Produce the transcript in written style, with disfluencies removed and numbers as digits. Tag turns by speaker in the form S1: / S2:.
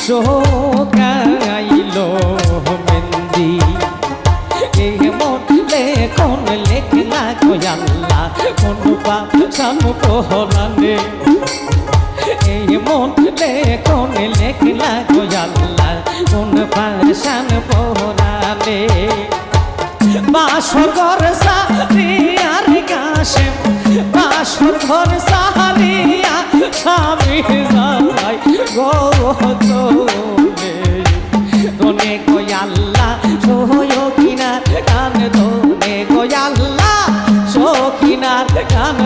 S1: চোখাইলো মেহেন্দি এমন লেখন লেখলা গো আল্লাহ কোন পাশান পোহরানে এমন লেখন লেখলা গো আল্লাহ কোন পাশান পোহরানে বাসর ঘর সারিয়ার কাশেম বাসর ঘর সারিয়া স্বামী যাই গো তোলে দোনে গো আল্লাহ সকিনার গান দোনে গো আল্লাহ সকিনার গান